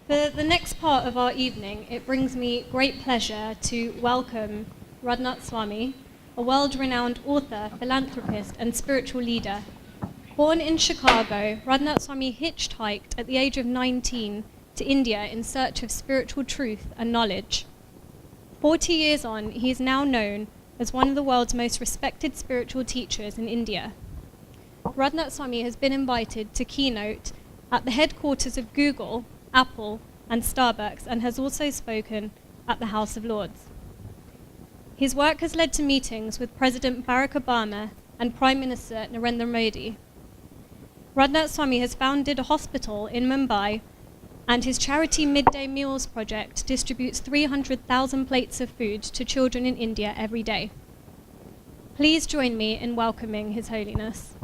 For the next part of our evening, it brings me great pleasure to welcome Radhanath Swami, a world-renowned author, philanthropist, and spiritual leader. Born in Chicago, Radhanath Swami hitchhiked at the age of 19 to India in search of spiritual truth and knowledge. 40 years on, he is now known as one of the world's most respected spiritual teachers in India. Radhanath Swami has been invited to keynote at the headquarters of Google, Apple, and Starbucks, and has also spoken at the House of Lords. His work has led to meetings with President Barack Obama and Prime Minister Narendra Modi. Radhanath Swami has founded a hospital in Mumbai, and his charity Midday Meals project distributes 300,000 plates of food to children in India every day. Please join me in welcoming His Holiness.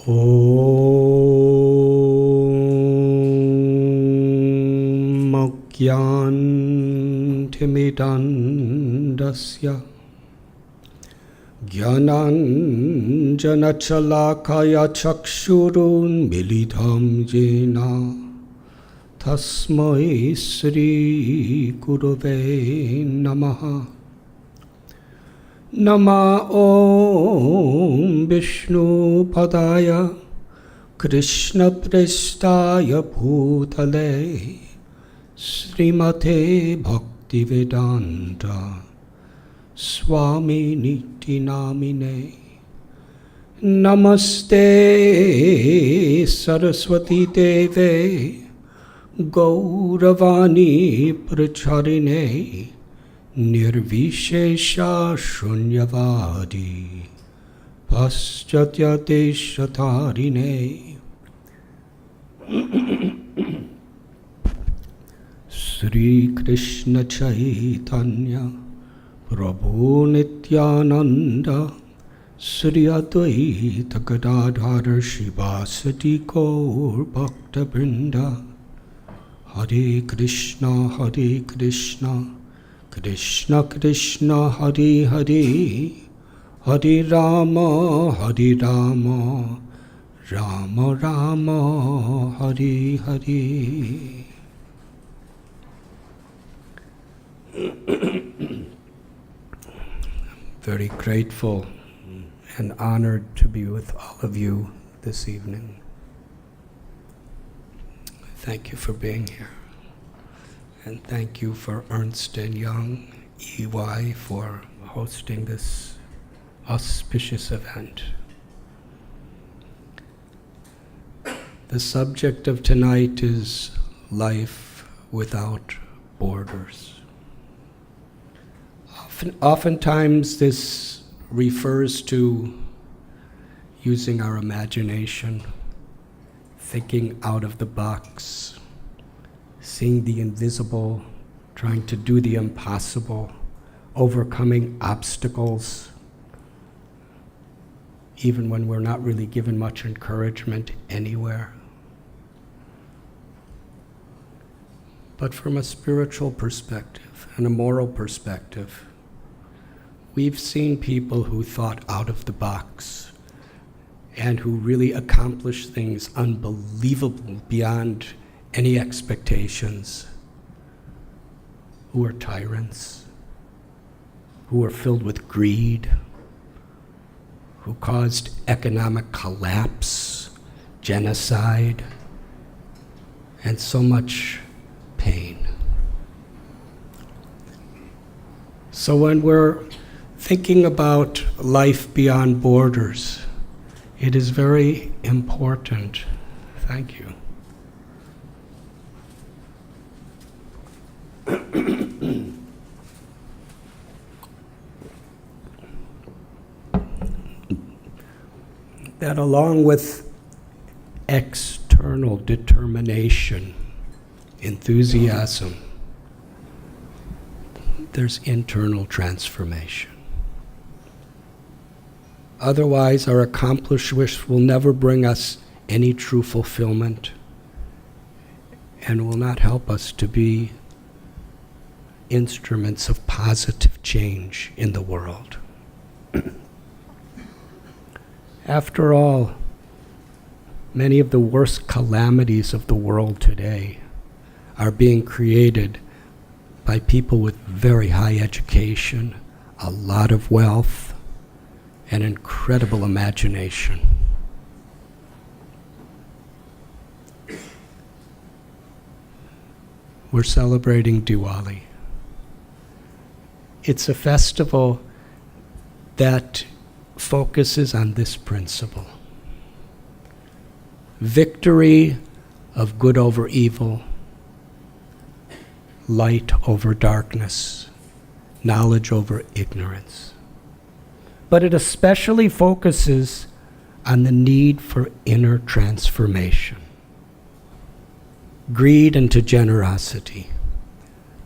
Om Mokyantimidandasya Jnananjanachalakaya chakshurun militam jena Tasmai Sri Gurave Namaha. Nama Om Vishnu Padaya Krishna Prestaya Bhutale Srimate Bhaktivedanta Swami Niti Namine. Namaste Saraswati Deve Gauravani Pracharine Nirvishesha Shunyavadi Paschatya Deshatarine. Sri Krishna Chaitanya Prabhu Nityananda Sri Advaita Gadadhara Shivasati Gaur Bhakta Vrinda. Hare Krishna Krishna Krishna Hare Hare Hare Rama Rama Rama Hare Hare. Very grateful and honored to be with all of you this evening. Thank you for being here. And thank you for Ernst & Young, EY, for hosting this auspicious event. The subject of tonight is life without borders. Oftentimes this refers to using our imagination, thinking out of the box, seeing the invisible, trying to do the impossible, overcoming obstacles, even when we're not really given much encouragement anywhere. But from a spiritual perspective and a moral perspective, we've seen people who thought out of the box and who really accomplished things unbelievable beyond any expectations, who are tyrants, who are filled with greed, who caused economic collapse, genocide, and so much pain. So when we're thinking about life beyond borders, it is very important. Thank you. that along with external determination, enthusiasm, there's internal transformation. Otherwise, our accomplishments will never bring us any true fulfillment and will not help us to be instruments of positive change in the world. After all, many of the worst calamities of the world today are being created by people with very high education, a lot of wealth, and incredible imagination. We're celebrating Diwali. It's a festival that focuses on this principle. Victory of good over evil, light over darkness, knowledge over ignorance. But it especially focuses on the need for inner transformation. Greed into generosity,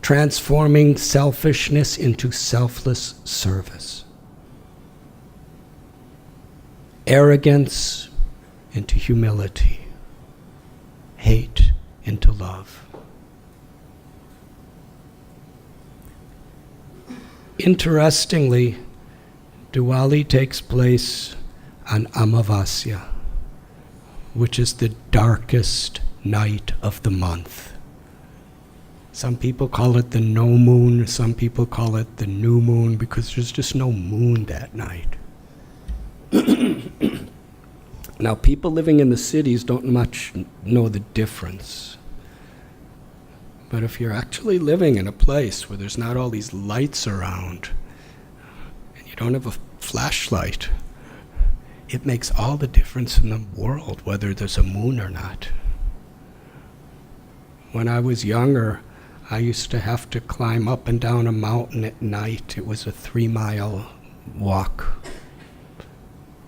transforming selfishness into selfless service. Arrogance into humility, hate into love. Interestingly, Diwali takes place on Amavasya, which is the darkest night of the month. Some people call it the no moon, some people call it the new moon, because there's just no moon that night. Now, people living in the cities don't much know the difference. But if you're actually living in a place where there's not all these lights around, and you don't have a flashlight, it makes all the difference in the world whether there's a moon or not. When I was younger, I used to have to climb up and down a mountain at night. It was a 3-mile walk.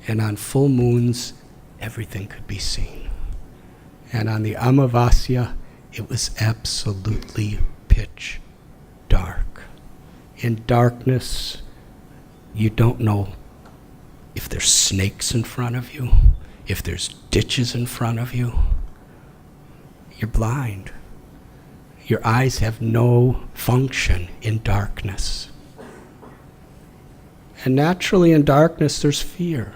And on full moons, everything could be seen. And on the Amavasya, it was absolutely pitch dark. In darkness, you don't know if there's snakes in front of you, if there's ditches in front of you. You're blind. Your eyes have no function in darkness. And naturally in darkness there's fear.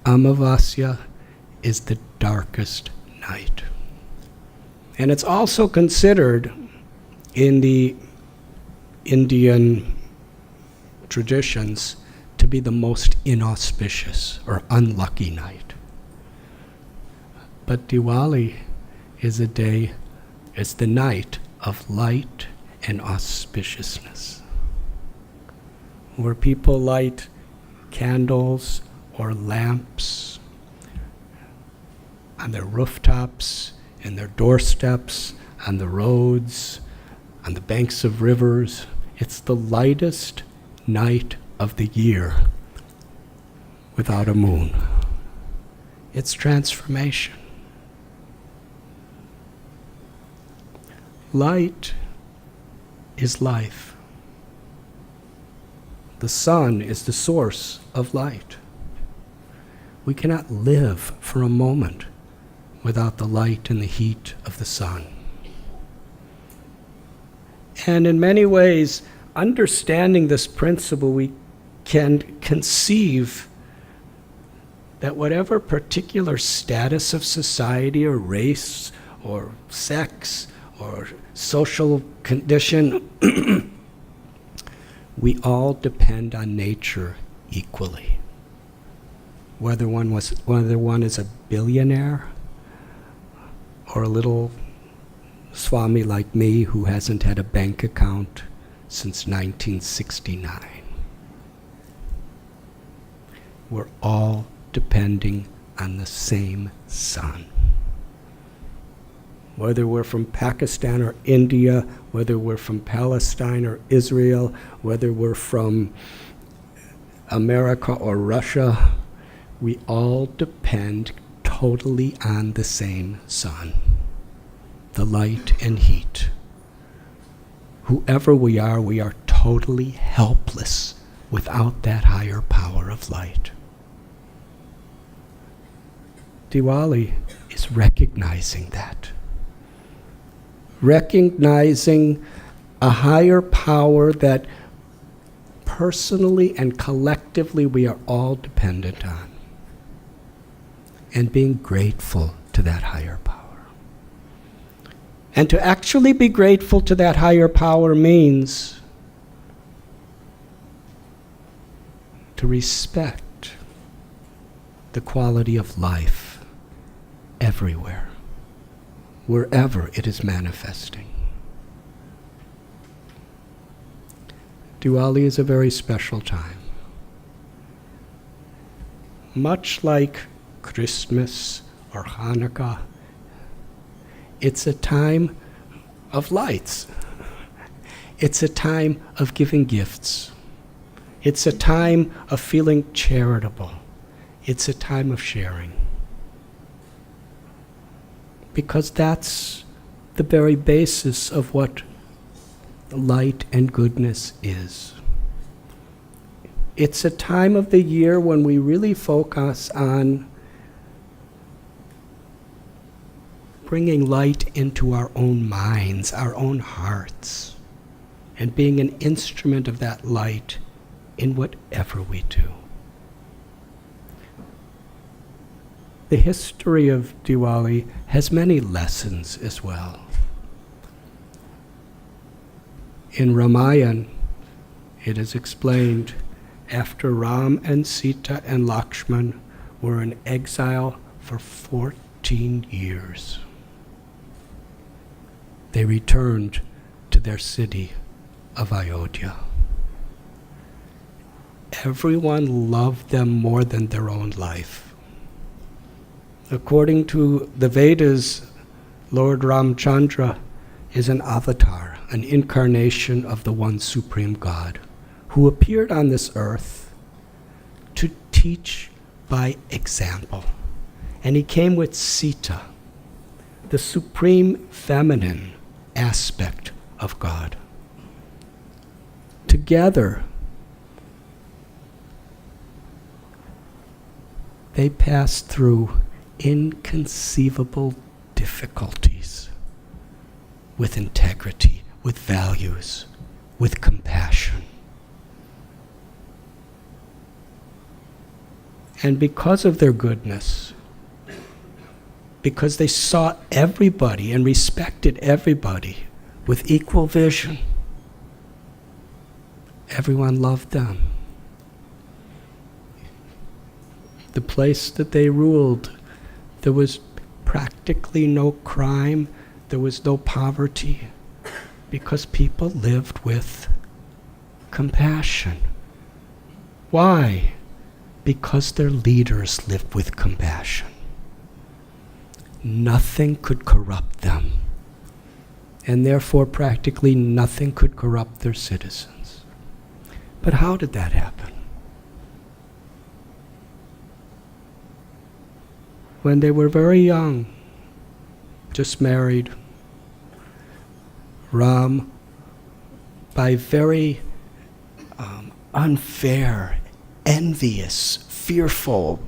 Amavasya is the darkest night. And it's also considered in the Indian traditions to be the most inauspicious or unlucky night. But Diwali is a day, it's the night of light and auspiciousness, where people light candles or lamps on their rooftops, in their doorsteps, on the roads, on the banks of rivers. It's the lightest night of the year without a moon. It's transformation. Light is life. The sun is the source of light. We cannot live for a moment without the light and the heat of the sun. And in many ways, understanding this principle, we can conceive that whatever particular status of society or race or sex or social condition, we all depend on nature equally. Whether one is a billionaire or a little Swami like me who hasn't had a bank account since 1969. We're all depending on the same sun. whether we're from Pakistan or India, whether we're from Palestine or Israel, whether we're from America or Russia, we all depend totally on the same sun, the light and heat. Whoever we are totally helpless without that higher power of light. Diwali is recognizing that. Recognizing a higher power that personally and collectively we are all dependent on. And being grateful to that higher power. And to actually be grateful to that higher power means to respect the quality of life everywhere, wherever it is manifesting. Diwali is a very special time. Much like Christmas or Hanukkah, it's a time of lights. It's a time of giving gifts. It's a time of feeling charitable. It's a time of sharing. Because that's the very basis of what light and goodness is. It's a time of the year when we really focus on bringing light into our own minds, our own hearts, and being an instrument of that light in whatever we do. The history of Diwali has many lessons as well. In Ramayana, it is explained after Ram and Sita and Lakshman were in exile for 14 years. They returned to their city of Ayodhya. Everyone loved them more than their own life. According to the Vedas, Lord Ramchandra is an avatar, an incarnation of the one supreme God, who appeared on this earth to teach by example. And he came with Sita, the supreme feminine aspect of God. Together, they passed through inconceivable difficulties with integrity, with values, with compassion. And because of their goodness, because they saw everybody and respected everybody with equal vision, everyone loved them. The place that they ruled, there was practically no crime, there was no poverty, because people lived with compassion. Why? Because their leaders lived with compassion. Nothing could corrupt them, and therefore practically nothing could corrupt their citizens. But how did that happen? When they were very young, just married, Ram, by very unfair, envious, fearful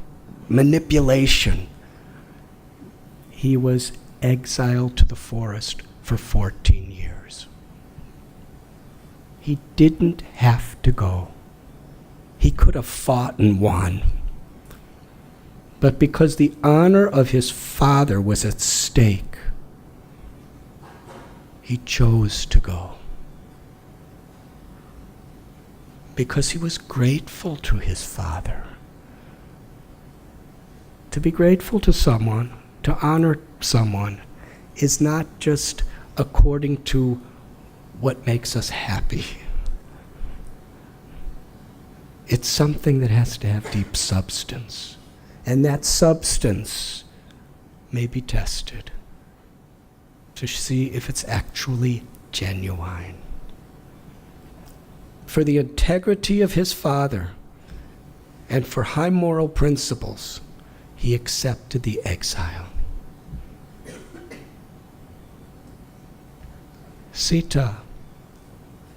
manipulation, he was exiled to the forest for 14 years. He didn't have to go. He could have fought and won. But because the honor of his father was at stake, he chose to go. Because he was grateful to his father. To be grateful to someone, to honor someone, is not just according to what makes us happy. It's something that has to have deep substance. And that substance may be tested. to see if it's actually genuine. For the integrity of his father and for high moral principles, he accepted the exile. Sita,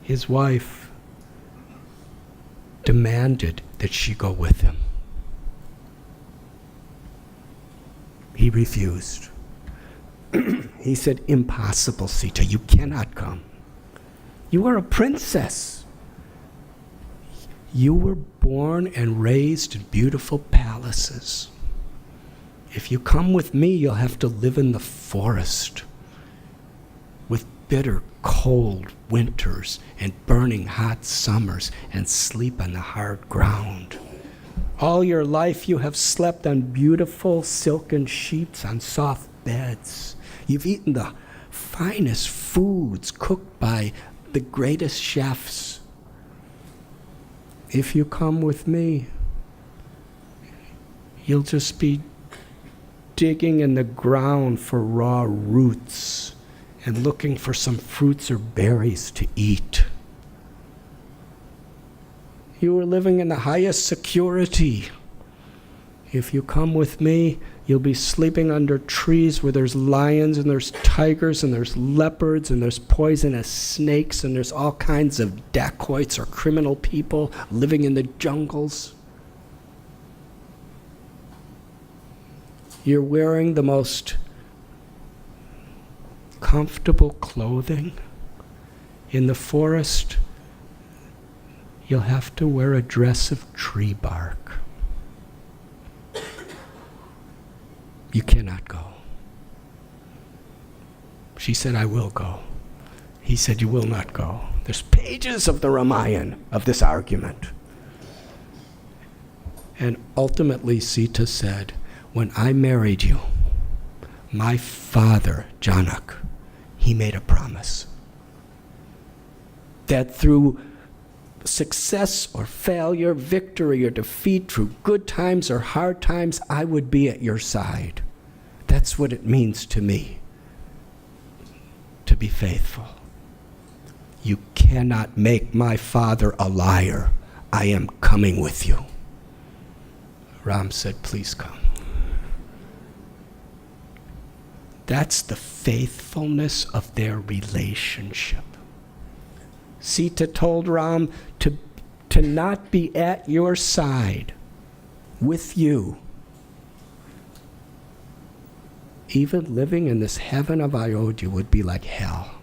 his wife, demanded that she go with him. He refused. He said, "Impossible, Sita, you cannot come. You are a princess. You were born and raised in beautiful palaces. If you come with me, you'll have to live in the forest with bitter, cold winters and burning hot summers and sleep on the hard ground. All your life you have slept on beautiful silken sheets on soft beds. You've eaten the finest foods cooked by the greatest chefs. If you come with me, you'll just be digging in the ground for raw roots and looking for some fruits or berries to eat. You are living in the highest security. If you come with me, you'll be sleeping under trees where there's lions and there's tigers and there's leopards and there's poisonous snakes and there's all kinds of dacoits or criminal people living in the jungles. You're wearing the most comfortable clothing. In the forest, you'll have to wear a dress of tree bark. You cannot go." She said, "I will go." He said, "You will not go." There's pages of the Ramayana of this argument. And ultimately, Sita said, "When I married you, my father, Janak, he made a promise that through success or failure, victory or defeat, through good times or hard times, I would be at your side. That's what it means to me, to be faithful. You cannot make my father a liar. I am coming with you." Ram said, "Please come." That's the faithfulness of their relationship. Sita told Ram to not be at your side with you. Even living in this heaven of Ayodhya would be like hell.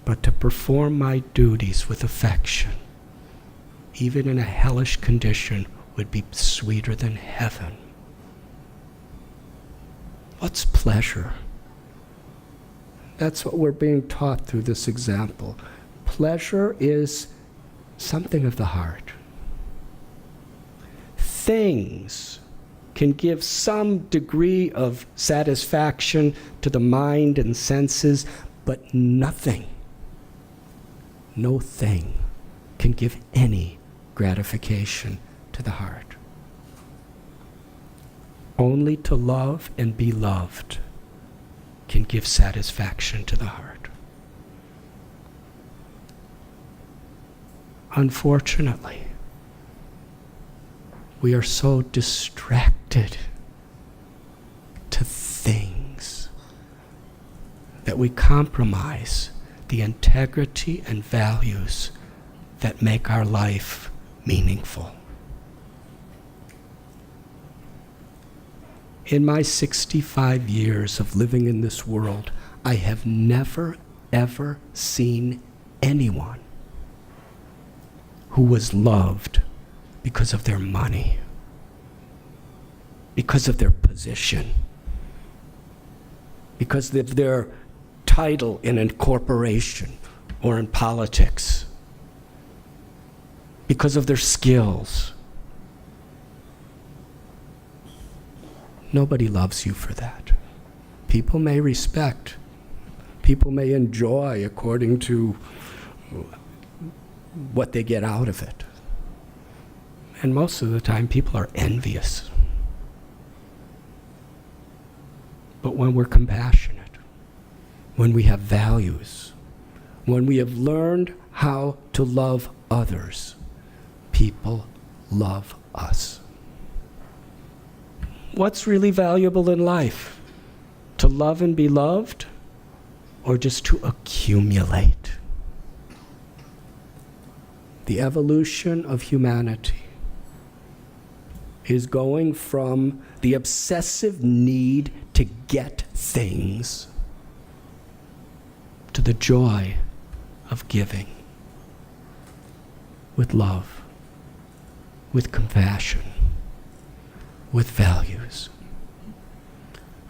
But to perform my duties with affection, even in a hellish condition, would be sweeter than heaven. What's pleasure? That's what we're being taught through this example. Pleasure is something of the heart. Things can give some degree of satisfaction to the mind and senses, but nothing, no thing can give any gratification to the heart. Only to love and be loved can give satisfaction to the heart. Unfortunately, we are so distracted to things that we compromise the integrity and values that make our life meaningful. In my 65 years of living in this world, I have never, ever seen anyone who was loved because of their money, because of their position, because of their title in a corporation or in politics, because of their skills. Nobody loves you for that. People may respect, people may enjoy according to what they get out of it. And most of the time, people are envious. But when we're compassionate, when we have values, when we have learned how to love others, people love us. What's really valuable in life? To love and be loved, or just to accumulate? The evolution of humanity is going from the obsessive need to get things to the joy of giving with love, with compassion, with values.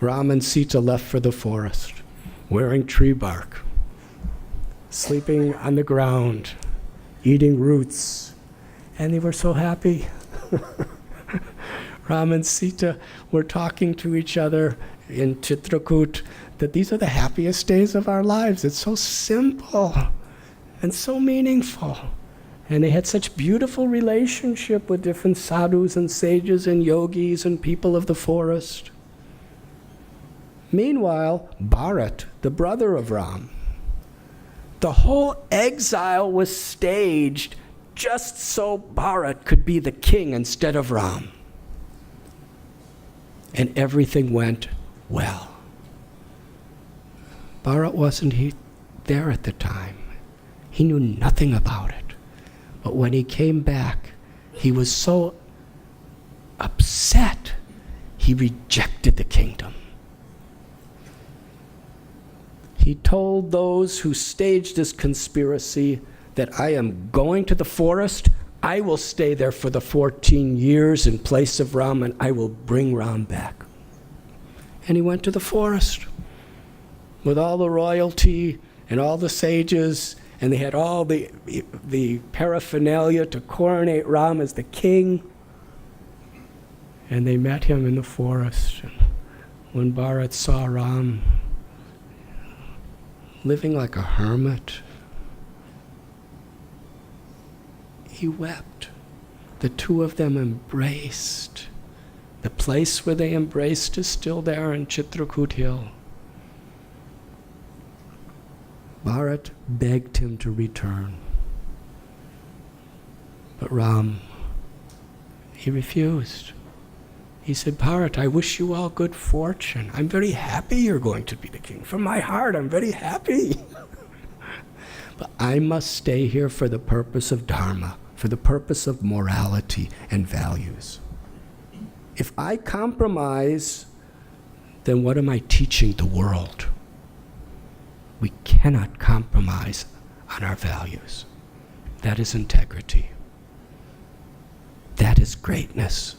Ram and Sita left for the forest, wearing tree bark, sleeping on the ground, eating roots, and they were so happy. Ram and Sita were talking to each other in Chitrakoot that these are the happiest days of our lives. It's so simple and so meaningful. And they had such beautiful relationship with different sadhus and sages and yogis and people of the forest. Meanwhile, Bharat, the brother of Ram, the whole exile was staged just so Bharat could be the king instead of Ram. And everything went well. Bharat wasn't there at the time. He knew nothing about it. But when he came back, he was so upset, he rejected the kingdom. He told those who staged this conspiracy that I am going to the forest. I will stay there for the 14 years in place of Ram, and I will bring Ram back. And he went to the forest with all the royalty and all the sages, and they had all the paraphernalia to coronate Ram as the king. And they met him in the forest. And when Bharat saw Ram living like a hermit, he wept. The two of them embraced. The place where they embraced is still there in Chitrakoot Hill. Bharat begged him to return. But Ram, he refused. He said, Bharat, I wish you all good fortune. I'm very happy you're going to be the king. From my heart, I'm very happy. But I must stay here for the purpose of dharma, for the purpose of morality and values. If I compromise, then what am I teaching the world? We cannot compromise on our values. That is integrity. That is greatness.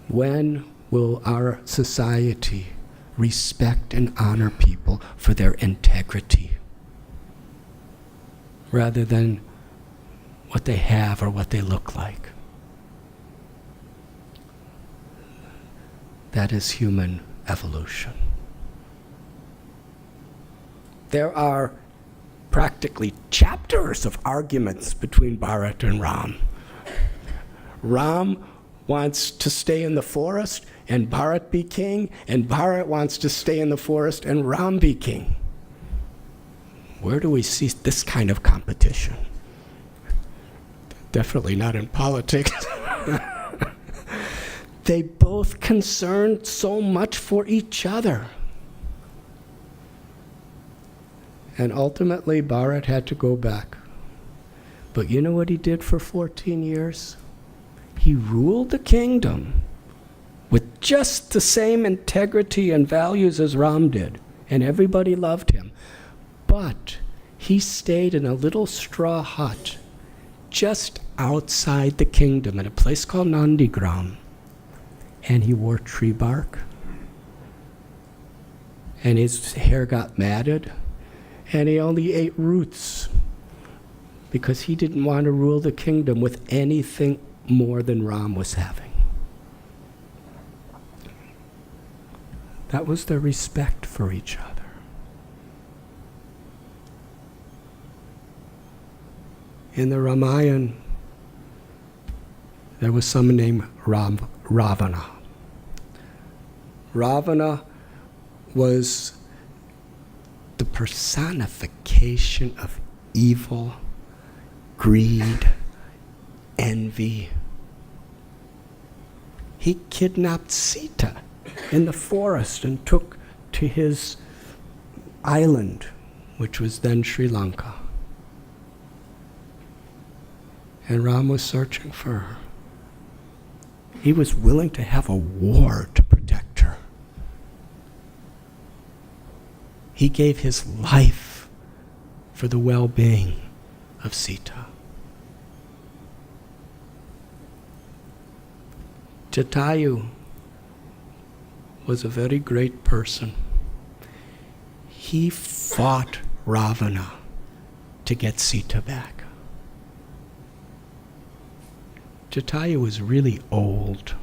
When will our society respect and honor people for their integrity rather than what they have or what they look like? That is human evolution. There are practically chapters of arguments between Bharat and Ram. Ram wants to stay in the forest and Bharat be king, and Bharat wants to stay in the forest and Ram be king. Where do we see this kind of competition? Definitely not in politics. They both concerned so much for each other. And ultimately, Bharat had to go back. But you know what he did for 14 years? He ruled the kingdom with just the same integrity and values as Ram did, and everybody loved him. But he stayed in a little straw hut just outside the kingdom in a place called Nandigram. And he wore tree bark, and his hair got matted, and he only ate roots because he didn't want to rule the kingdom with anything more than Ram was having. That was their respect for each other. In the Ramayana, there was someone named Ravana. Ravana was the personification of evil, greed, envy. He kidnapped Sita in the forest and took to his island, which was then Sri Lanka. And Ram was searching for her. He was willing to have a war to protect her. He gave his life for the well-being of Sita. Jatayu was a very great person. He fought Ravana to get Sita back. Jatayu was really old.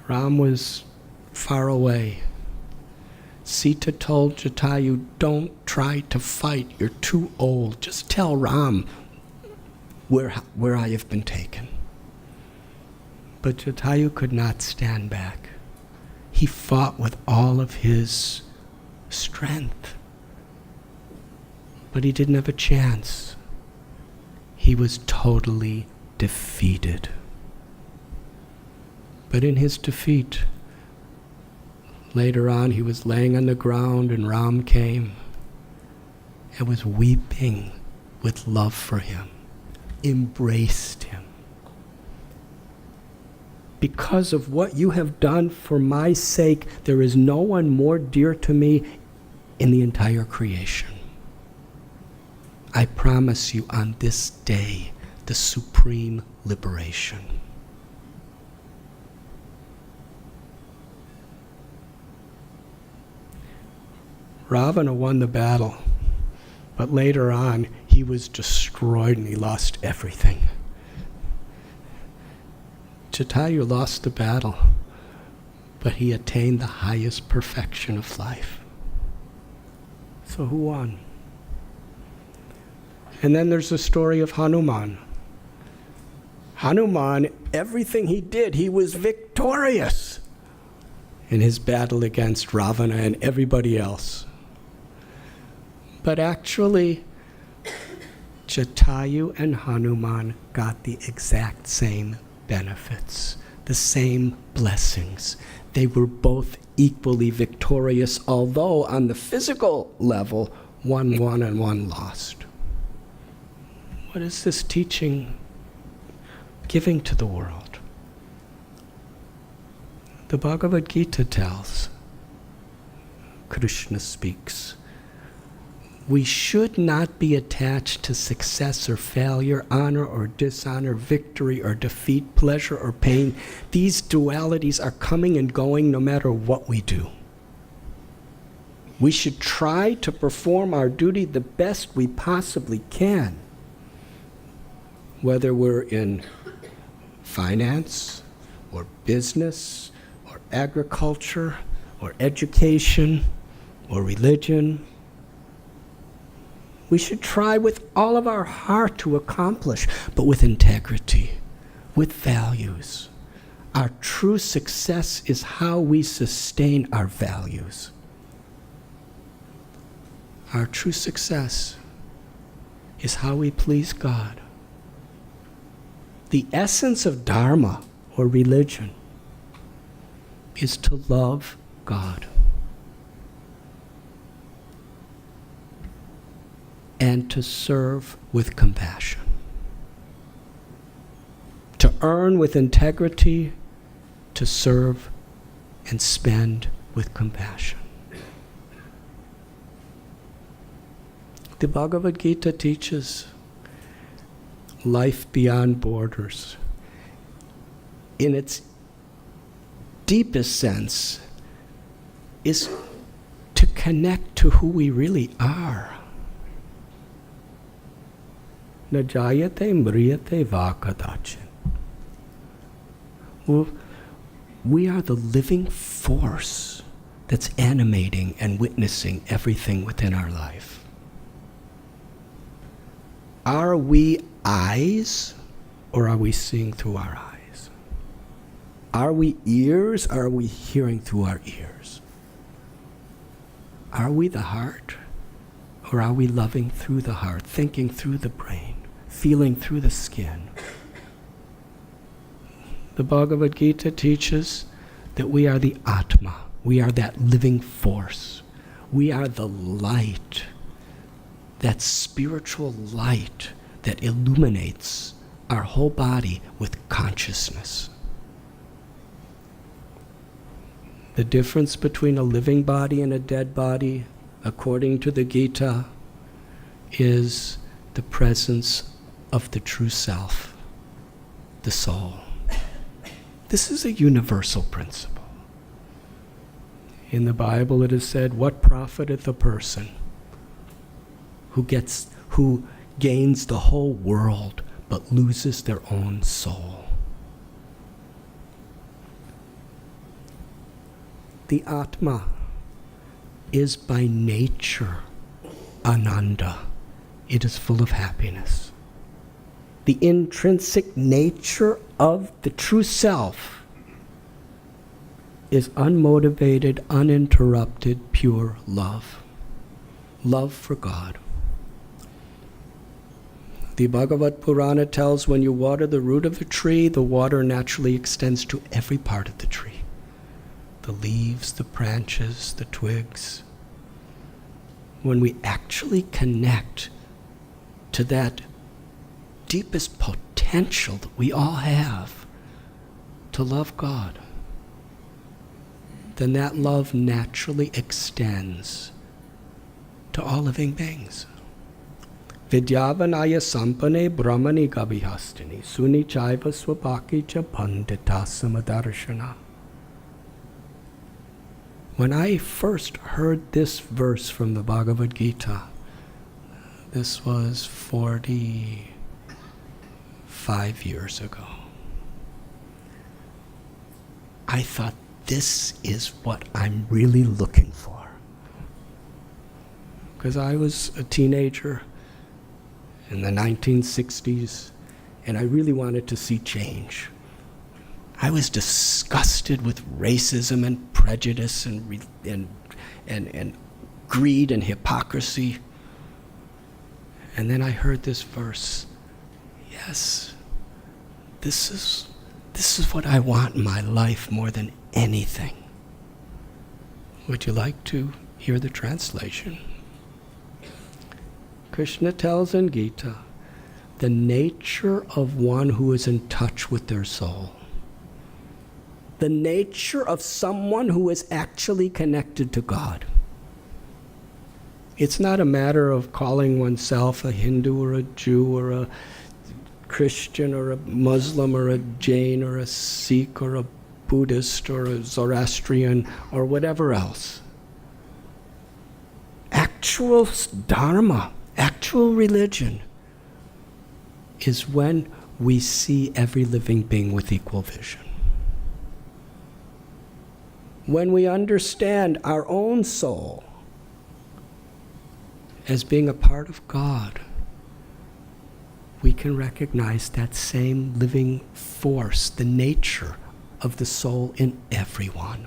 Ram was far away. Sita told Jatayu, "Don't try to fight, you're too old. Just tell Ram where I have been taken." But Jatayu could not stand back. He fought with all of his strength. But he didn't have a chance. He was totally defeated. But in his defeat, later on he was laying on the ground and Ram came and was weeping with love for him, embraced him. "Because of what you have done for my sake, there is no one more dear to me in the entire creation. I promise you on this day the supreme liberation." Ravana won the battle, but later on he was destroyed and he lost everything. Jatayu lost the battle, but he attained the highest perfection of life. So who won? And then there's the story of Hanuman. Hanuman, everything he did, he was victorious in his battle against Ravana and everybody else. But actually, Jatayu and Hanuman got the exact same benefits, the same blessings. They were both equally victorious, although on the physical level, one won and one lost. What is this teaching giving to the world? The Bhagavad Gita tells, Krishna speaks, we should not be attached to success or failure, honor or dishonor, victory or defeat, pleasure or pain. These dualities are coming and going no matter what we do. We should try to perform our duty the best we possibly can, whether we're in finance or business or agriculture or education or religion. We should try with all of our heart to accomplish, but with integrity, with values. Our true success is how we sustain our values. Our true success is how we please God. The essence of Dharma, or religion, is to love God and to serve with compassion, to earn with integrity, to serve and spend with compassion. The Bhagavad Gita teaches life beyond borders. In its deepest sense, is to connect to who we really are. Na jayate mriyate va kadachin. We are the living force that's animating and witnessing everything within our life. Are we eyes, or are we seeing through our eyes? Are we ears? Are we hearing through our ears? Are we the heart? Or are we loving through the heart, thinking through the brain, feeling through the skin? The Bhagavad Gita teaches that we are the Atma. We are that living force. We are the light, that spiritual light that illuminates our whole body with consciousness. The difference between a living body and a dead body, according to the Gita, is the presence of the true self, the soul. This is a universal principle. In the Bible it is said, what profiteth a person who gains the whole world but loses their own soul? The Atma is by nature Ananda. It is full of happiness. The intrinsic nature of the true self is unmotivated, uninterrupted, pure love. Love for God. The Bhagavad Purana tells when you water the root of the tree, the water naturally extends to every part of the tree. The leaves, the branches, the twigs. When we actually connect to that deepest potential that we all have to love God, then that love naturally extends to all living beings. Vidyavanaya sampane brahmani gabihastini suni chaiva swapaki cha pandita samadarshana. When I first heard this verse from the Bhagavad Gita, this was 45 years ago, I thought, this is what I'm really looking for. Because I was a teenager in the 1960s, and I really wanted to see change. I was disgusted with racism and prejudice and greed and hypocrisy. And then I heard this verse. Yes, this is what I want in my life more than anything. Would you like to hear the translation? Krishna tells in Gita the nature of one who is in touch with their soul. The nature of someone who is actually connected to God. It's not a matter of calling oneself a Hindu or a Jew or a Christian or a Muslim or a Jain or a Sikh or a Buddhist or a Zoroastrian or whatever else. Actual dharma, actual religion is when we see every living being with equal vision. When we understand our own soul as being a part of God, we can recognize that same living force, the nature of the soul in everyone.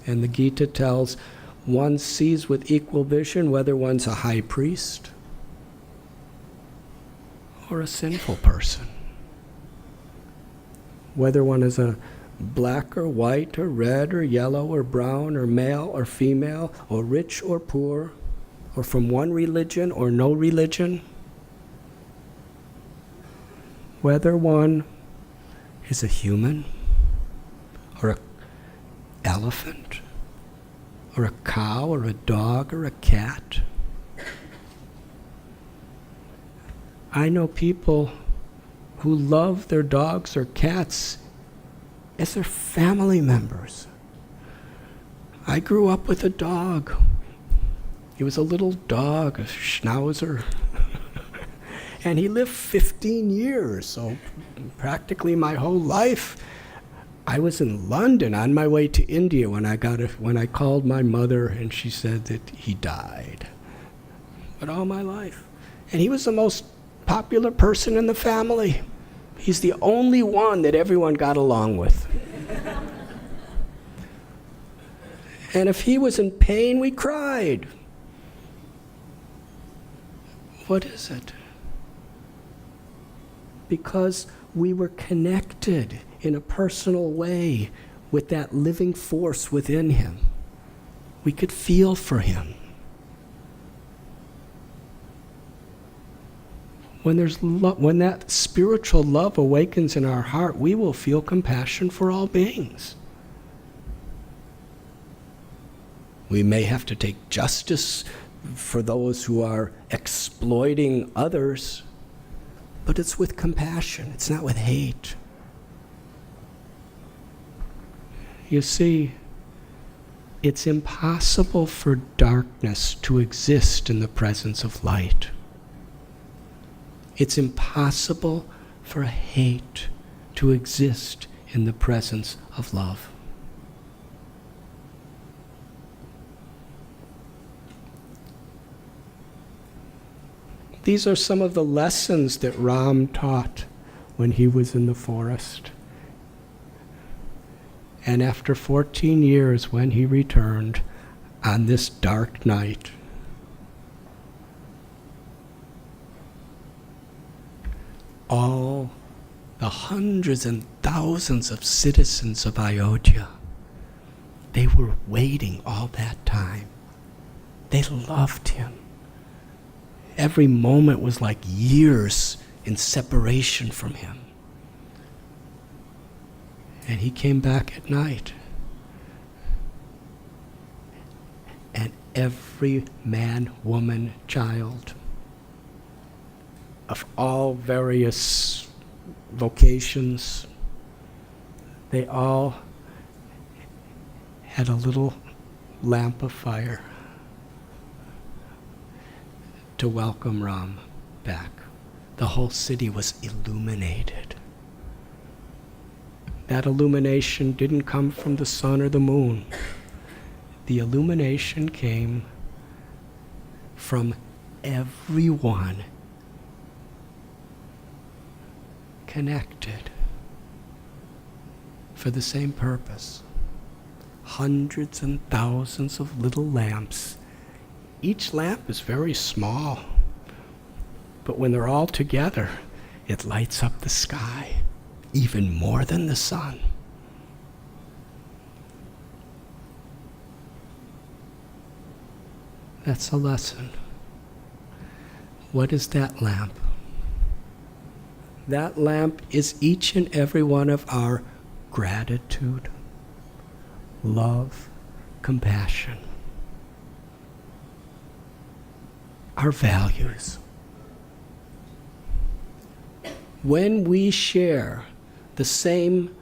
And the Gita tells one sees with equal vision whether one's a high priest or a sinful person. Whether one is a black or white or red or yellow or brown or male or female or rich or poor or from one religion or no religion. Whether one is a human or an elephant or a cow or a dog or a cat. I know people who love their dogs or cats as their family members. I grew up with a dog. He was a little dog, a schnauzer. And he lived 15 years, so practically my whole life. I was in London on my way to India when I called my mother and she said that he died. But all my life. And he was the most popular person in the family. He's the only one that everyone got along with. And if he was in pain, we cried. What is it? Because we were connected in a personal way with that living force within him. We could feel for him. When that spiritual love awakens in our heart, we will feel compassion for all beings. We may have to take justice for those who are exploiting others, but it's with compassion. It's not with hate. You see, it's impossible for darkness to exist in the presence of light. It's impossible for hate to exist in the presence of love. These are some of the lessons that Ram taught when he was in the forest. And after 14 years, when he returned on this dark night, all the hundreds and thousands of citizens of Ayodhya, they were waiting all that time. They loved him. Every moment was like years in separation from him. And he came back at night. And every man, woman, child of all various vocations, they all had a little lamp of fire to welcome Ram back. The whole city was illuminated. That illumination didn't come from the sun or the moon. The illumination came from everyone connected for the same purpose. Hundreds and thousands of little lamps. Each lamp is very small, but when they're all together, it lights up the sky even more than the sun. That's a lesson. What is that lamp? That lamp is each and every one of our gratitude, love, compassion, our values. When we share the same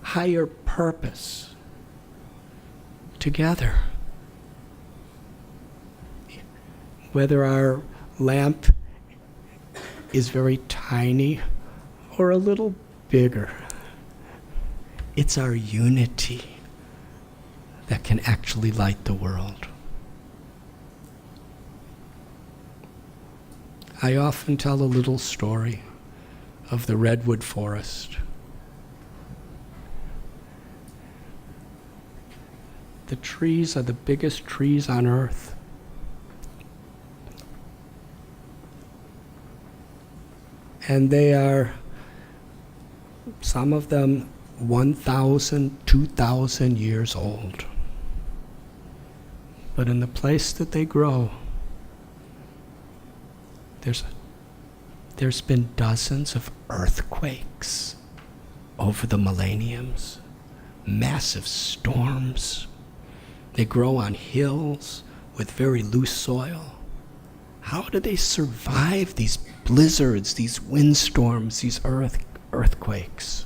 higher purpose together, whether our lamp is very tiny or a little bigger, it's our unity that can actually light the world. I often tell a little story of the redwood forest. The trees are the biggest trees on earth. And they are, some of them, 1,000, 2,000 years old. But in the place that they grow, there's been dozens of earthquakes over the millenniums, massive storms. They grow on hills with very loose soil. How do they survive these blizzards, these windstorms, these earthquakes?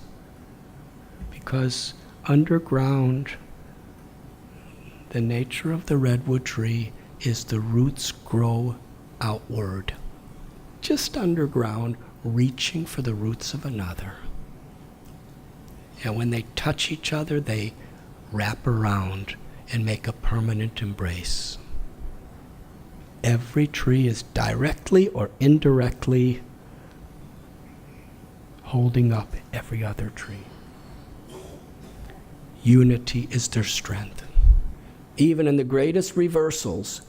Because underground, the nature of the redwood tree is the roots grow outward, just underground, reaching for the roots of another. And when they touch each other, they wrap around and make a permanent embrace. Every tree is directly or indirectly holding up every other tree. Unity is their strength. Even in the greatest reversals,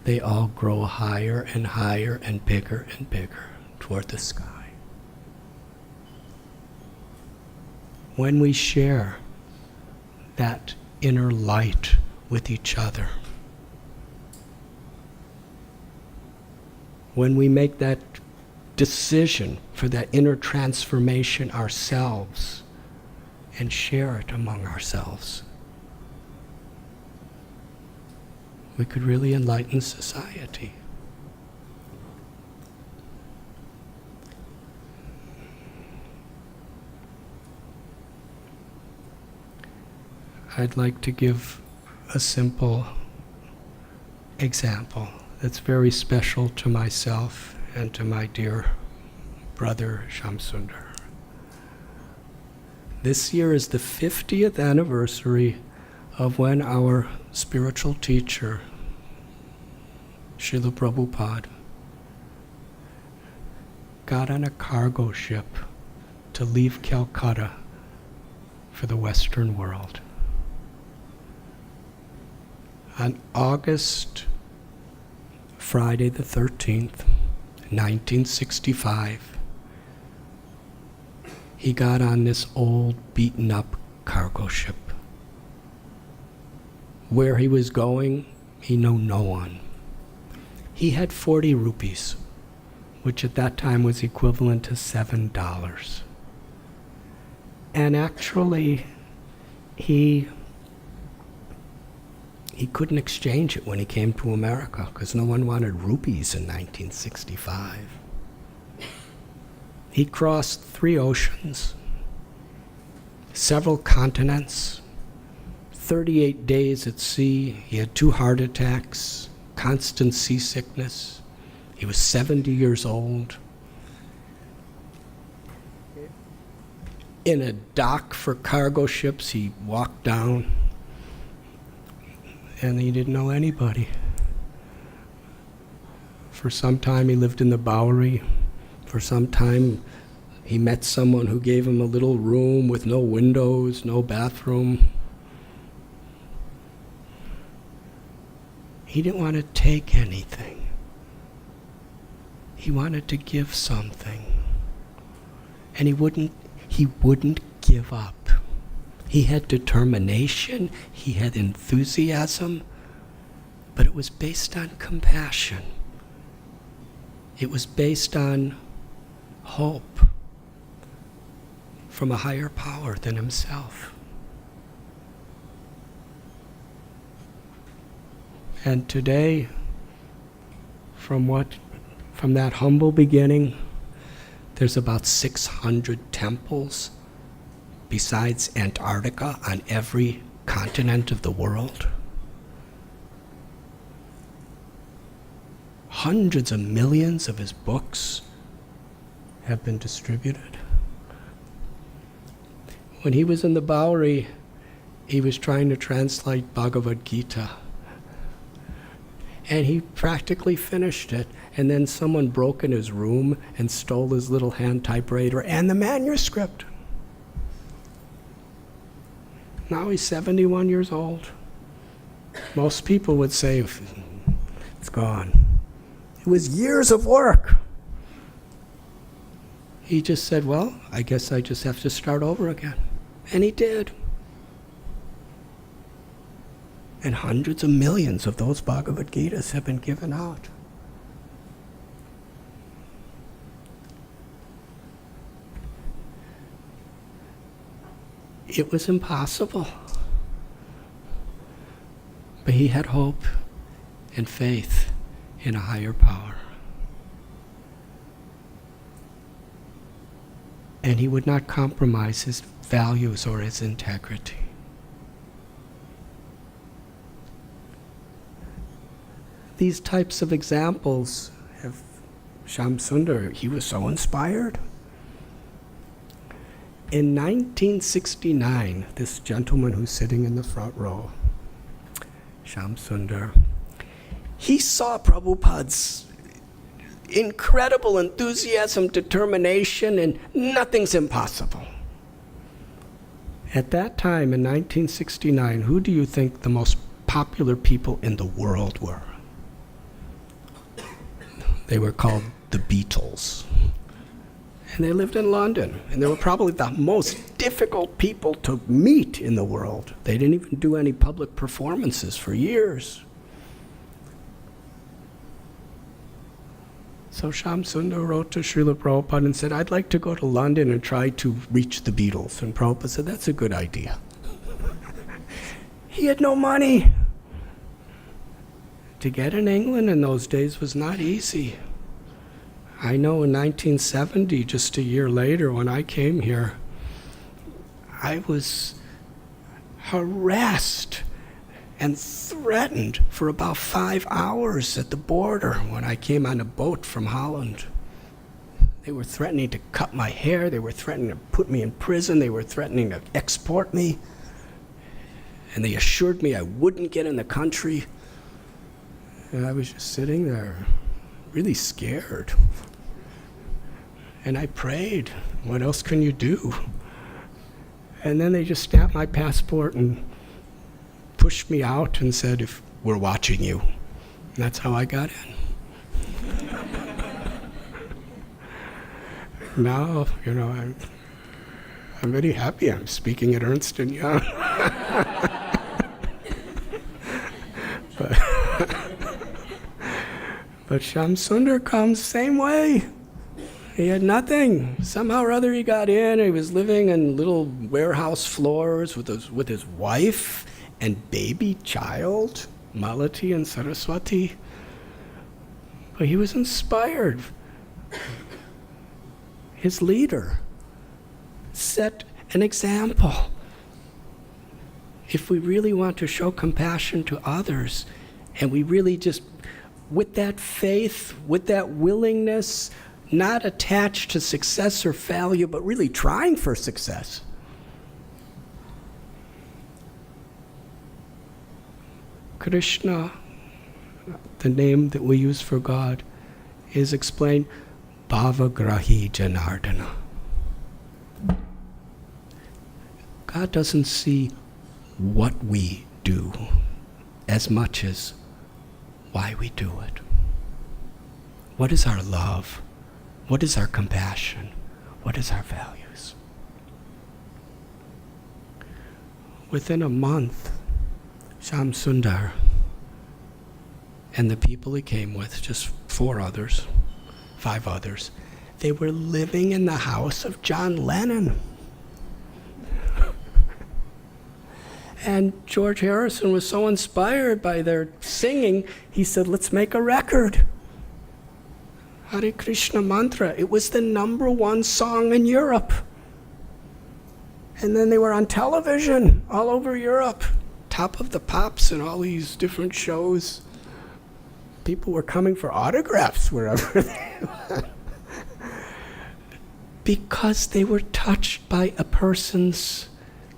they all grow higher and higher and bigger toward the sky. When we share that inner light with each other, when we make that decision for that inner transformation ourselves and share it among ourselves, we could really enlighten society. I'd like to give a simple example that's very special to myself and to my dear brother Shamsundar. This year is the 50th anniversary of when our spiritual teacher, Srila Prabhupada, got on a cargo ship to leave Calcutta for the Western world. On Friday the 13th, 1965, he got on this old, beaten-up cargo ship. Where he was going, he knew no one. He had 40 rupees, which at that time was equivalent to $7. And actually, he couldn't exchange it when he came to America because no one wanted rupees in 1965. He crossed 3 oceans, several continents, 38 days at sea. He had 2 heart attacks, constant seasickness. He was 70 years old. In a dock for cargo ships, he walked down, and he didn't know anybody. For some time he lived in the Bowery. For some time he met someone who gave him a little room with no windows, no bathroom. He didn't want to take anything. He wanted to give something. And he wouldn't give up. He had determination, he had enthusiasm, but it was based on compassion. It was based on hope from a higher power than himself. And today, from that humble beginning, there's about 600 temples besides Antarctica on every continent of the world. Hundreds of millions of his books have been distributed. When he was in the Bowery, he was trying to translate Bhagavad Gita. And he practically finished it. And then someone broke in his room and stole his little hand typewriter and the manuscript. Now he's 71 years old. Most people would say, it's gone. It was years of work. He just said, well, I guess I just have to start over again. And he did. And hundreds of millions of those Bhagavad Gitas have been given out. It was impossible. But he had hope and faith in a higher power. And he would not compromise his values or his integrity. These types of examples have Shamsundar, he was so inspired. In 1969, this gentleman who's sitting in the front row, Shamsundar, he saw Prabhupada's incredible enthusiasm, determination, and nothing's impossible. At that time, in 1969, who do you think the most popular people in the world were? They were called the Beatles. And they lived in London. And they were probably the most difficult people to meet in the world. They didn't even do any public performances for years. So Shyam Sundar wrote to Srila Prabhupada and said, I'd like to go to London and try to reach the Beatles. And Prabhupada said, that's a good idea. He had no money. To get in England in those days was not easy. I know in 1970, just a year later when I came here, I was harassed and threatened for about 5 hours at the border when I came on a boat from Holland. They were threatening to cut my hair, they were threatening to put me in prison, they were threatening to export me, and they assured me I wouldn't get in the country. And I was just sitting there, really scared. And I prayed, what else can you do? And then they just stamped my passport and pushed me out and said, if we're watching you. And that's how I got in. Now, I'm very happy I'm speaking at Ernst & Young. But Shyam Sundar comes same way. He had nothing. Somehow or other he got in. He was living in little warehouse floors with his wife and baby child, Malati and Saraswati. But he was inspired. His leader set an example. If we really want to show compassion to others, and we really just, with that faith, with that willingness, not attached to success or failure, but really trying for success. Krishna, the name that we use for God, is explained Bhavagrahi Janardana. God doesn't see what we do as much as why we do it. What is our love? What is our compassion? What is our values? Within a month, Shyam Sundar and the people he came with, just 5 others, they were living in the house of John Lennon. And George Harrison was so inspired by their singing, he said, let's make a record. Hare Krishna mantra. It was the #1 song in Europe. And then they were on television all over Europe, Top of the Pops and all these different shows. People were coming for autographs wherever they went. Because they were touched by a person's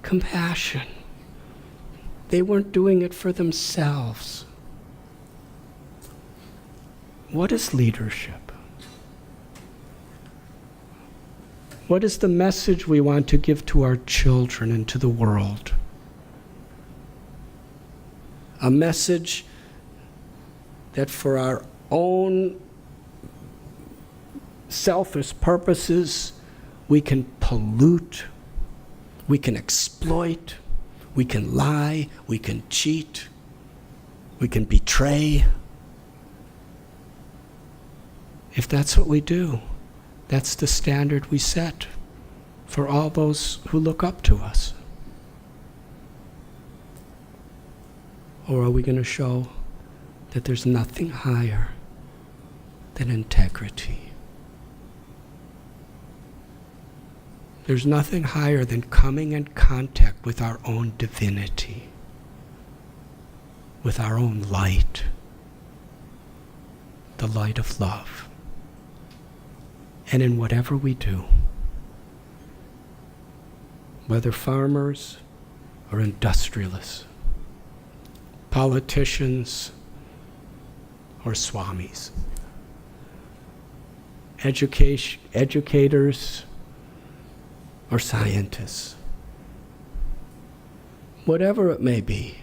compassion. They weren't doing it for themselves. What is leadership? What is the message we want to give to our children and to the world? A message that for our own selfish purposes, we can pollute, we can exploit, we can lie, we can cheat, we can betray. If that's what we do, that's the standard we set for all those who look up to us. Or are we going to show that there's nothing higher than integrity? There's nothing higher than coming in contact with our own divinity, with our own light, the light of love. And in whatever we do, whether farmers or industrialists, politicians or swamis, educators, or scientists. Whatever it may be.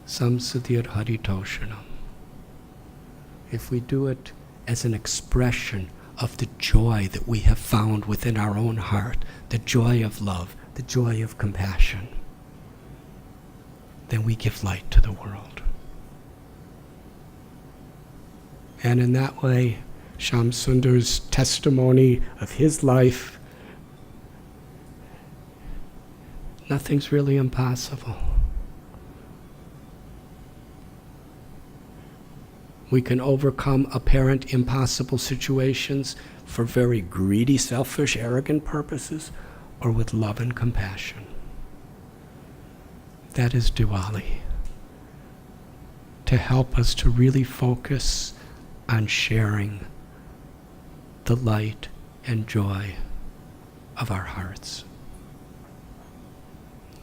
Samsadir Haritoshanam. If we do it as an expression of the joy that we have found within our own heart, the joy of love, the joy of compassion, then we give light to the world. And in that way, Shyam Sundar's testimony of his life, nothing's really impossible. We can overcome apparent impossible situations for very greedy, selfish, arrogant purposes, or with love and compassion. That is Diwali, to help us to really focus on sharing the light and joy of our hearts.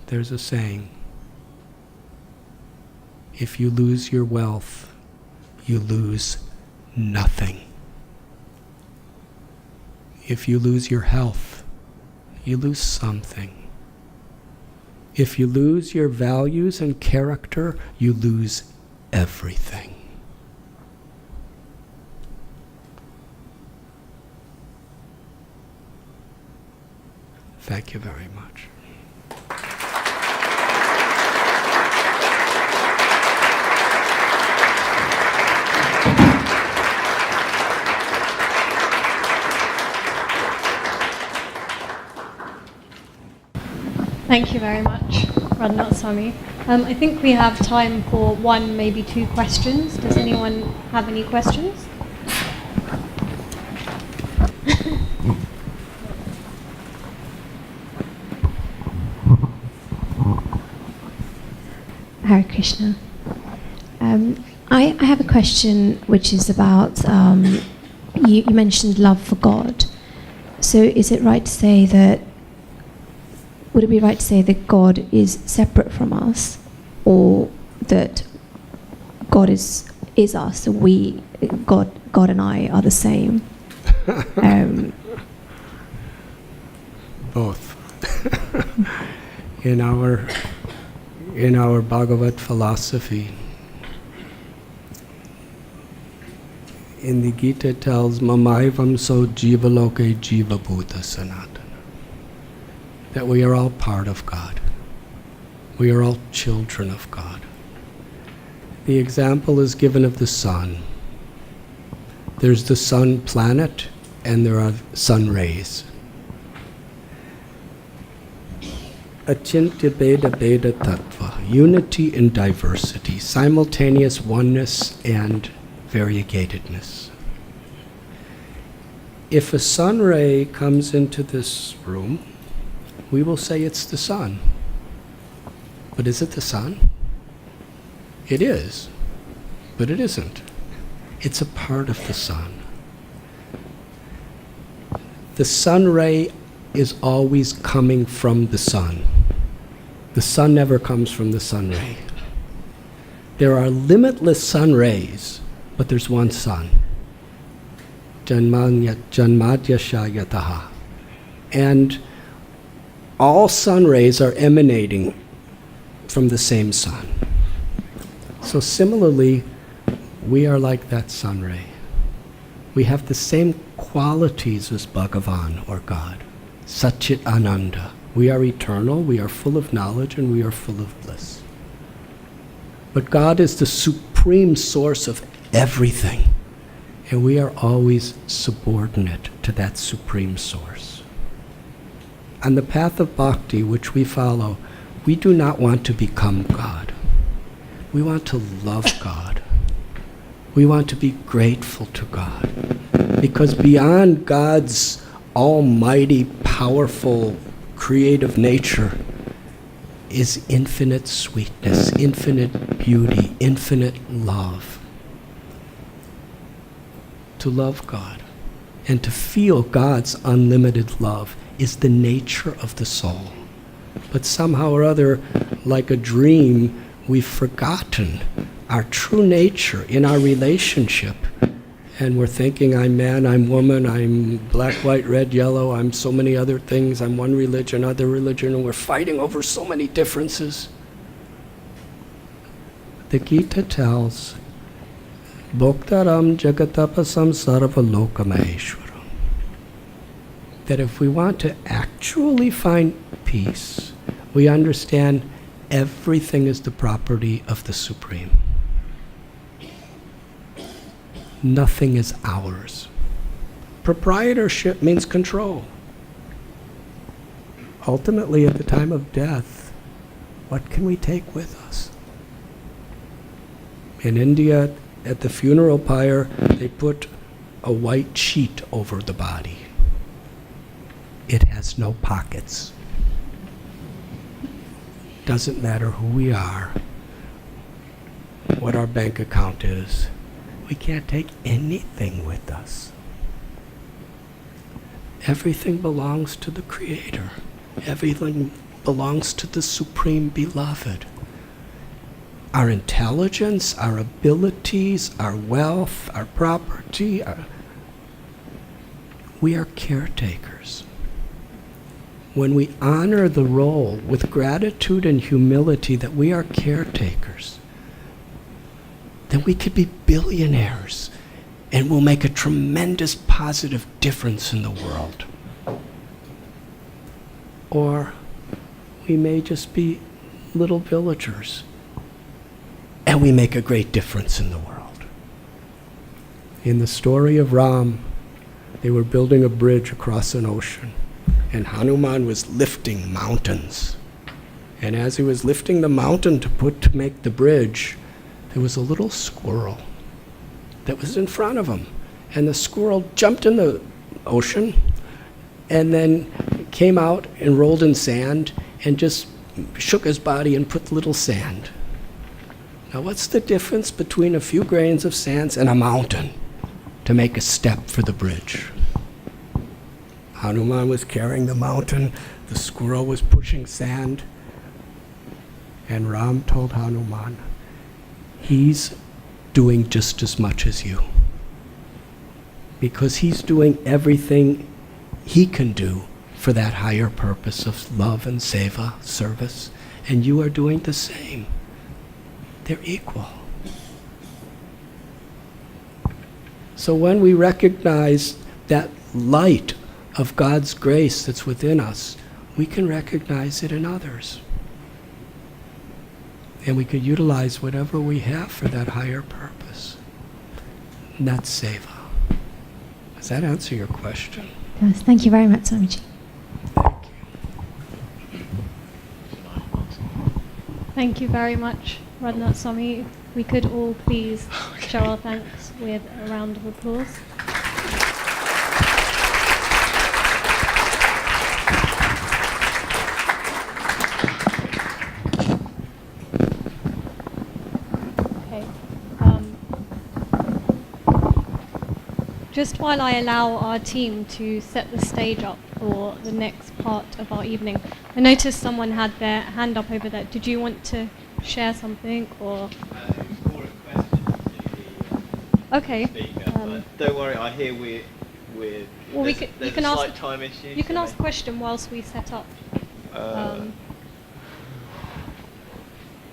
There's a saying, if you lose your wealth, you lose nothing. If you lose your health, you lose something. If you lose your values and character, you lose everything. Thank you very much. Thank you very much, Radhanath Swami. I think we have time for one, maybe two questions. Does anyone have any questions? Hare Krishna. I have a question which is about, you mentioned love for God. So is it right to say that, would it be right to say that God is separate from us, or that God is us, so God and I are the same? Both. In our Bhagavad philosophy, in the Gita tells Mamaivam so jivaloke jiva bhuta sanatana, that we are all part of God. We are all children of God. The example is given of the sun. There's the sun planet and there are sun rays. Achintya Beda Beda Tattva, unity in diversity, simultaneous oneness and variegatedness. If a sun ray comes into this room, we will say it's the sun. But is it the sun? It is, but it isn't. It's a part of the sun. The sun ray is always coming from the sun. The sun never comes from the sun ray. There are limitless sun rays, but there's one sun. Janmadya Shayataha. And all sun rays are emanating from the same sun. So similarly, we are like that sun ray. We have the same qualities as Bhagavan or God. Satchit Ananda. We are eternal, we are full of knowledge, and we are full of bliss. But God is the supreme source of everything, and we are always subordinate to that supreme source. On the path of bhakti, which we follow, we do not want to become God. We want to love God. We want to be grateful to God. Because beyond God's almighty, powerful, creative nature is infinite sweetness, infinite beauty, infinite love. To love God and to feel God's unlimited love is the nature of the soul. But somehow or other, like a dream, we've forgotten our true nature in our relationship, and we're thinking, I'm man, I'm woman, I'm black, white, red, yellow, I'm so many other things, I'm one religion, other religion, and we're fighting over so many differences. The Gita tells, Bhoktaram jagatapasam sarvalokamaheshwaram, that if we want to actually find peace, we understand everything is the property of the Supreme. Nothing is ours. Proprietorship means control. Ultimately, at the time of death, what can we take with us? In India, at the funeral pyre, they put a white sheet over the body. It has no pockets. Doesn't matter who we are, what our bank account is. We can't take anything with us. Everything belongs to the Creator. Everything belongs to the Supreme Beloved. Our intelligence, our abilities, our wealth, our property, we are caretakers. When we honor the role with gratitude and humility that we are caretakers, then we could be billionaires and we'll make a tremendous positive difference in the world. Or we may just be little villagers and we make a great difference in the world. In the story of Ram, they were building a bridge across an ocean, and Hanuman was lifting mountains. And as he was lifting the mountain to make the bridge, there was a little squirrel that was in front of him. And the squirrel jumped in the ocean and then came out and rolled in sand and just shook his body and put little sand. Now what's the difference between a few grains of sand and a mountain to make a step for the bridge? Hanuman was carrying the mountain, the squirrel was pushing sand, and Ram told Hanuman, he's doing just as much as you, because he's doing everything he can do for that higher purpose of love and seva, service, and you are doing the same. They're equal. So when we recognize that light of God's grace that's within us, we can recognize it in others. And we could utilize whatever we have for that higher purpose. And that's seva. Does that answer your question? Yes, thank you very much, Swamiji. Thank you. Thank you very much, Radhanath Swami. We could all please show our thanks with a round of applause. Just while I allow our team to set the stage up for the next part of our evening, I noticed someone had their hand up over there. Did you want to share something, or? It's more a question to the Okay. speaker, but don't worry, I hear we're Well, there's you a can slight ask. time issue. You can so ask a question whilst we set up.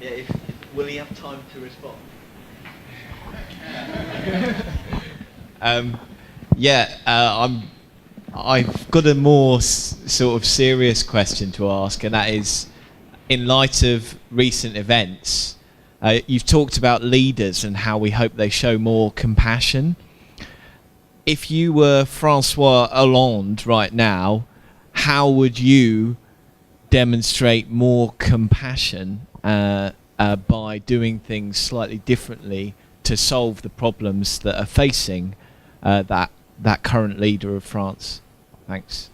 Yeah, will he have time to respond? I've got a more sort of serious question to ask, and that is, in light of recent events, you've talked about leaders and how we hope they show more compassion. If you were Francois Hollande right now, how would you demonstrate more compassion by doing things slightly differently to solve the problems that are facing that current leader of France? Thanks.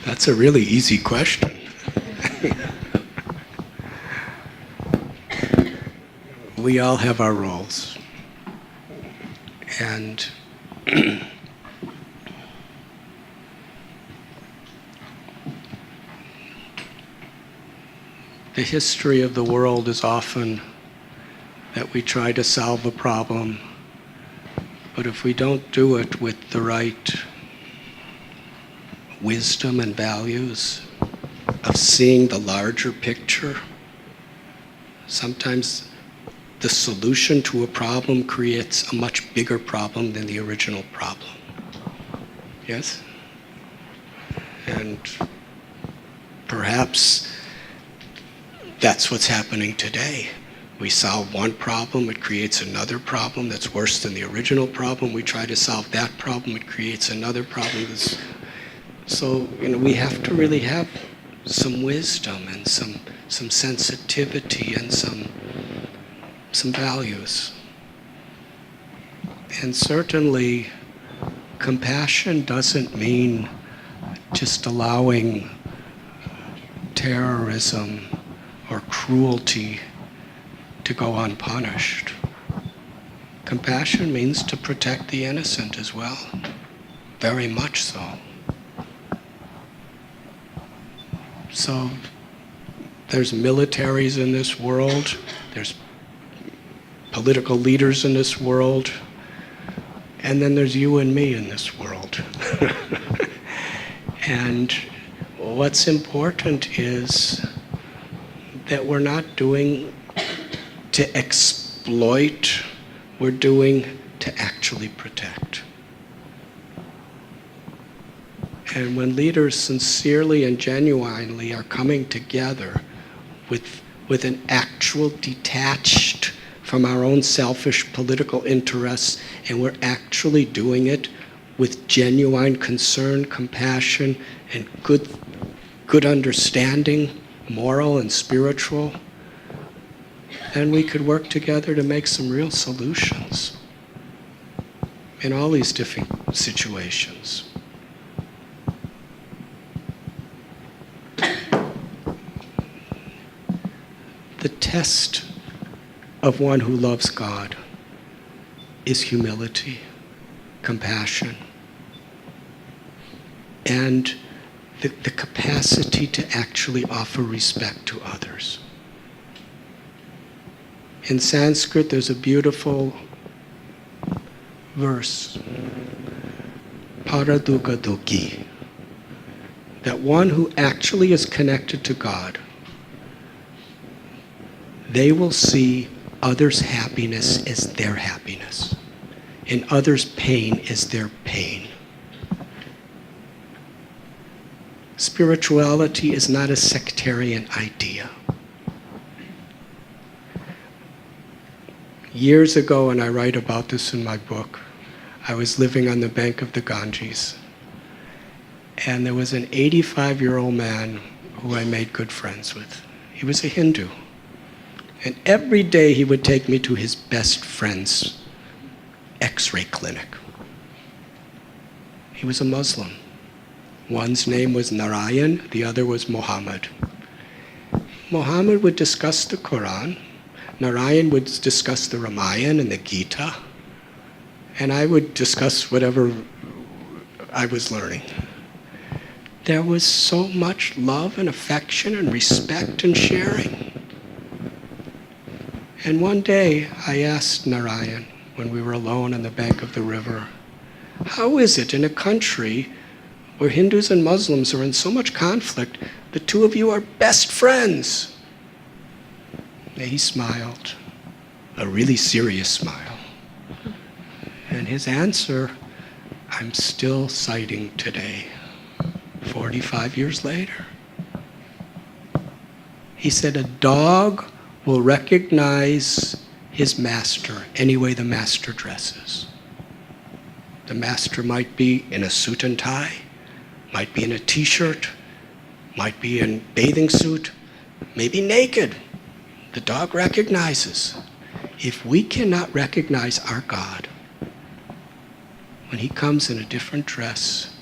That's a really easy question. We all have our roles. And The history of the world is often that we try to solve a problem, but if we don't do it with the right wisdom and values of seeing the larger picture, sometimes the solution to a problem creates a much bigger problem than the original problem. Yes? And perhaps that's what's happening today. We solve one problem, it creates another problem that's worse than the original problem. We try to solve that problem, it creates another problem. So, we have to really have some wisdom and some sensitivity and some values. And certainly, compassion doesn't mean just allowing terrorism or cruelty to go unpunished. Compassion means to protect the innocent as well, very much so. So there's militaries in this world, there's political leaders in this world, and then there's you and me in this world. And what's important is that we're not doing to exploit, we're doing to actually protect. And when leaders sincerely and genuinely are coming together with an actual detached from our own selfish political interests, and we're actually doing it with genuine concern, compassion, and good understanding, moral and spiritual, then we could work together to make some real solutions in all these different situations. The test of one who loves God is humility, compassion, and the capacity to actually offer respect to others. In Sanskrit, there's a beautiful verse, Paradugaduki, that one who actually is connected to God, they will see others' happiness as their happiness, and others' pain as their pain. Spirituality is not a sectarian idea. Years ago, and I write about this in my book, I was living on the bank of the Ganges, and there was an 85-year-old man who I made good friends with. He was a Hindu. And every day he would take me to his best friend's X-ray clinic. He was a Muslim. One's name was Narayan, the other was Muhammad. Muhammad would discuss the Quran, Narayan would discuss the Ramayana and the Gita, and I would discuss whatever I was learning. There was so much love and affection and respect and sharing. And one day I asked Narayan, when we were alone on the bank of the river, how is it in a country where Hindus and Muslims are in so much conflict, the two of you are best friends? And he smiled, a really serious smile. And his answer, I'm still citing today, 45 years later. He said, a dog will recognize his master any way the master dresses. The master might be in a suit and tie, might be in a t-shirt, might be in a bathing suit, maybe naked. The dog recognizes. If we cannot recognize our God when he comes in a different dress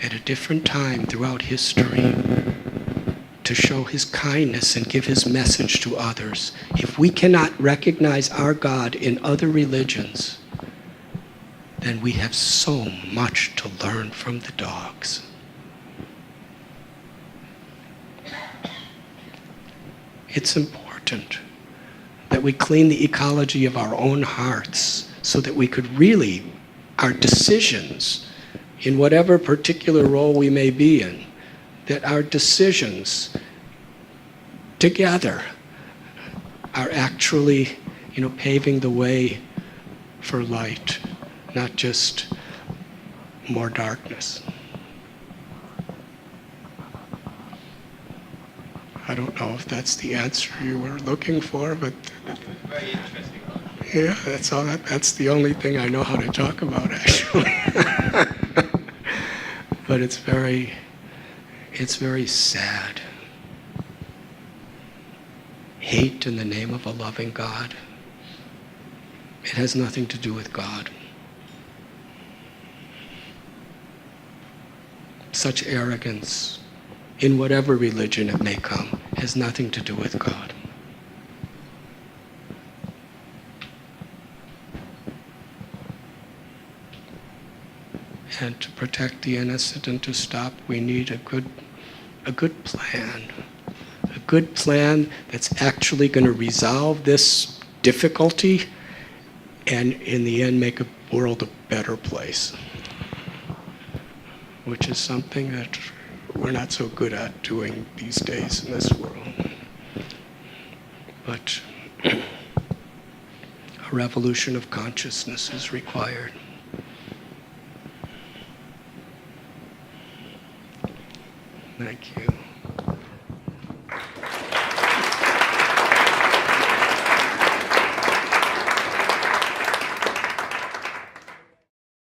at a different time throughout history, to show his kindness and give his message to others, if we cannot recognize our God in other religions, then we have so much to learn from the dogs. It's important that we clean the ecology of our own hearts so that we could really, our decisions, in whatever particular role we may be in, that our decisions together are actually, paving the way for light, not just more darkness. I don't know if that's the answer you were looking for, but Very interesting. yeah, that's all. That's the only thing I know how to talk about, actually. But it's very sad. Hate in the name of a loving God. It has nothing to do with God. Such arrogance, in whatever religion it may come, has nothing to do with God. And to protect the innocent and to stop, we need a good plan. A good plan that's actually going to resolve this difficulty and in the end make a world a better place. Which is something that we're not so good at doing these days in this world. But a revolution of consciousness is required. Thank you.